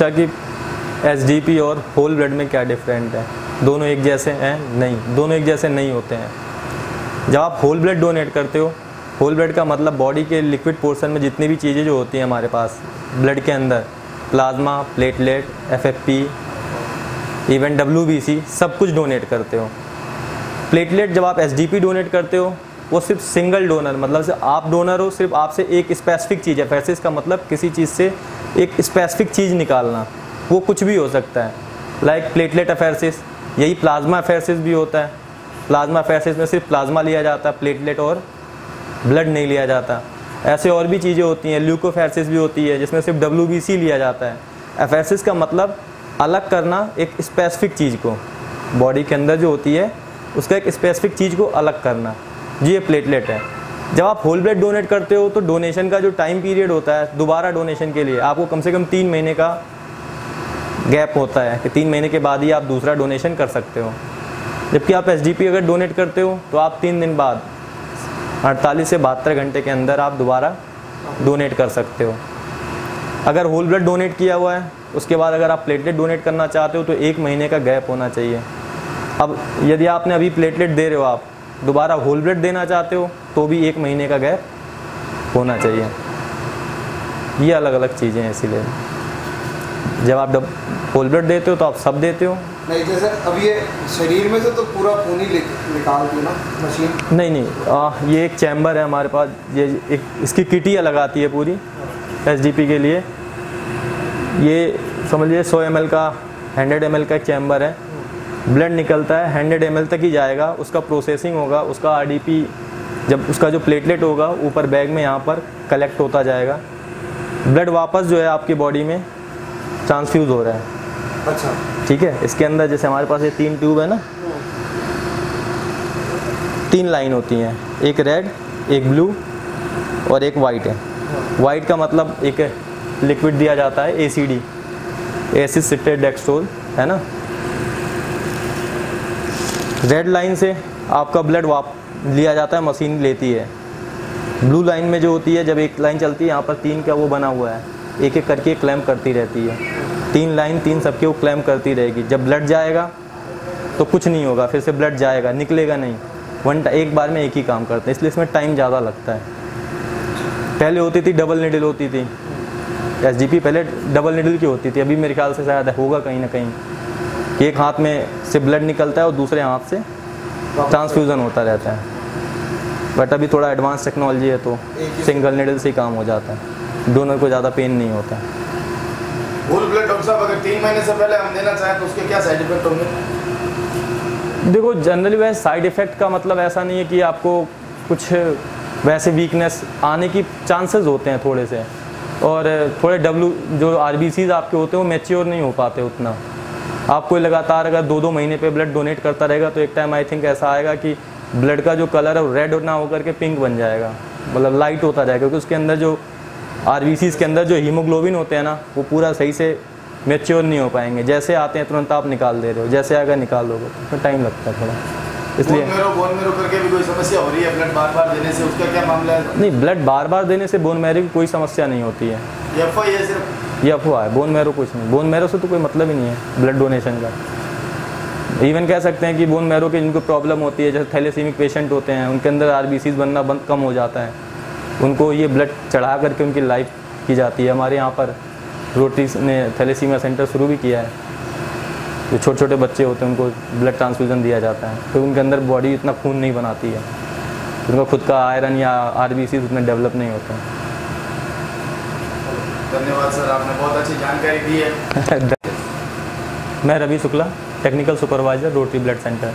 कि एसडीपी और whole blood में क्या डिफरेंट है, दोनों एक जैसे हैं? नहीं, दोनों एक जैसे नहीं होते हैं। जब आप होल ब्लड डोनेट करते हो, होल ब्लड का मतलब बॉडी के लिक्विड पोर्शन में जितनी भी चीज़ें जो होती हैं हमारे पास ब्लड के अंदर, plasma, platelet, FFP, even WBC, सब कुछ डोनेट करते हो। प्लेटलेट जब आप एसडीपी डोनेट करते हो वो सिर्फ सिंगल डोनर, मतलब से आप डोनर हो, सिर्फ आपसे एक स्पेसिफिक चीज़ है। एफेसिस का मतलब किसी चीज़ से एक स्पेसिफिक चीज़ निकालना, वो कुछ भी हो सकता है। लाइक प्लेटलेट एफेसिस, यही प्लाज्मा एफेसिस भी होता है। प्लाज्मा एफेसिस में सिर्फ प्लाज्मा लिया जाता है, प्लेटलेट और ब्लड नहीं लिया जाता। ऐसे और भी चीज़ें होती हैं, ल्यूकोफेसिस भी होती है जिसमें सिर्फ डब्ल्यूबीसी लिया जाता है। एफेसिस का मतलब अलग करना एक स्पेसिफिक चीज़ को, बॉडी के अंदर जो होती है उसका एक स्पेसिफिक चीज़ को अलग करना, जी ये प्लेटलेट है। जब आप होल ब्लड डोनेट करते हो तो डोनेशन का जो टाइम पीरियड होता है दोबारा डोनेशन के लिए आपको कम से कम 3 महीने का गैप होता है कि 3 महीने के बाद ही आप दूसरा डोनेशन कर सकते हो। जबकि आप एसडीपी अगर डोनेट करते हो तो आप 3 दिन बाद 48 से 72 घंटे के अंदर आप दोबारा डोनेट कर सकते हो। अगर होल ब्लड डोनेट किया हुआ है उसके बाद अगर आप प्लेटलेट डोनेट करना चाहते हो तो 1 महीने का गैप होना चाहिए। अब यदि आपने अभी प्लेटलेट दे रहे हो, आप दोबारा होल ब्लड देना चाहते हो तो भी 1 महीने का गैप होना चाहिए। ये अलग अलग चीज़ें हैं, इसीलिए जब आप होल ब्लड देते हो तो आप सब देते हो। नहीं, जैसे अब ये शरीर में से तो पूरा खून ही निकालती है ना मशीन? नहीं, ये एक चैम्बर है हमारे पास, ये एक इसकी किटिया लगाती है पूरी एसडीपी के लिए। ये समझिए 100 ml का 100 ml का एक चैम्बर है। ब्लड निकलता है 100 ml तक ही जाएगा, उसका प्रोसेसिंग होगा, उसका आरडीपी, जब उसका जो प्लेटलेट होगा ऊपर बैग में यहाँ पर कलेक्ट होता जाएगा। ब्लड वापस जो है आपकी बॉडी में ट्रांसफ्यूज़ हो रहा है। अच्छा, ठीक है। इसके अंदर जैसे हमारे पास ये 3 ट्यूब है ना, 3 लाइन होती हैं, एक रेड, एक ब्लू और एक वाइट है। वाइट का मतलब एक लिक्विड दिया जाता है एसीडी, एसिड सिट्रेट डेक्सट्रोज, है ना। रेड लाइन से आपका ब्लड लिया जाता है, मशीन लेती है। ब्लू लाइन में जो होती है, जब एक लाइन चलती है यहाँ पर 3 का वो बना हुआ है, एक एक करके क्लैम्प करती रहती है। 3 लाइन 3 सबके वो क्लैम्प करती रहेगी। जब ब्लड जाएगा तो कुछ नहीं होगा, फिर से ब्लड जाएगा, निकलेगा नहीं, एक बार में एक ही काम करते हैं, इसलिए इसमें टाइम ज़्यादा लगता है। पहले होती थी डबल निडल होती थी, एसडीपी पहले डबल निडल की होती थी। अभी मेरे ख्याल से शायद होगा कहीं ना कहीं, एक हाथ में से ब्लड निकलता है और दूसरे हाथ से ट्रांसफ्यूज़न होता रहता है। बट अभी थोड़ा एडवांस टेक्नोलॉजी है तो सिंगल निडल से ही काम हो जाता है, डोनर को ज़्यादा पेन नहीं होता। होल ब्लड डॉक्टर साहब अगर 3 महीने से पहले हम देना चाहें तो उसके क्या साइड इफेक्ट होंगे? देखो, जनरली वैसे साइड इफ़ेक्ट का मतलब ऐसा नहीं है कि आपको कुछ वैसे वीकनेस आने की चांसेस होते हैं थोड़े से, और थोड़े जो आरबीसीज आपके होते हैं वो मैच्योर नहीं हो पाते उतना। आपको लगातार अगर 2-2 महीने पे ब्लड डोनेट करता रहेगा तो एक टाइम आई थिंक ऐसा आएगा कि ब्लड का जो कलर है वो रेड ना होकर के पिंक बन जाएगा, मतलब लाइट होता जाएगा, क्योंकि उसके अंदर जो आरबीसीज के अंदर जो हीमोग्लोबिन होते हैं ना वो पूरा सही से मैच्योर नहीं हो पाएंगे। जैसे आते हैं तुरंत आप निकाल दे रहे हो, जैसे अगर निकाल दोगे तो टाइम लगता है थोड़ा, इसलिए। बोन मैरो करके भी कोई समस्या हो रही है ब्लड बार बार देने से, उसका क्या मामला है? नहीं, ब्लड बार बार देने से बोन मैरो की कोई समस्या नहीं होती है। ये अफवाह है, बोन मैरो कुछ नहीं, बोन मैरो से तो कोई मतलब ही नहीं है ब्लड डोनेशन का। इवन कह सकते हैं कि बोन मैरो के जिनको प्रॉब्लम होती है, जैसे थैलेसीमिक पेशेंट होते हैं, उनके अंदर आरबीसीज बनना कम हो जाता है, उनको ये ब्लड चढ़ा करके उनकी लाइफ की जाती है। हमारे यहाँ पर रोटरी ने थैलेसीमिया सेंटर शुरू भी किया है, जो छोटे छोटे बच्चे होते हैं उनको ब्लड ट्रांसफ्यूज़न दिया जाता है, तो उनके अंदर बॉडी इतना खून नहीं बनाती है, उनका खुद का आयरन या आरबीसीज उतने डेवलप नहीं होते हैं। धन्यवाद सर, आपने बहुत अच्छी जानकारी दी है। मैं Ravi Shukla, technical supervisor, rotary blood centre.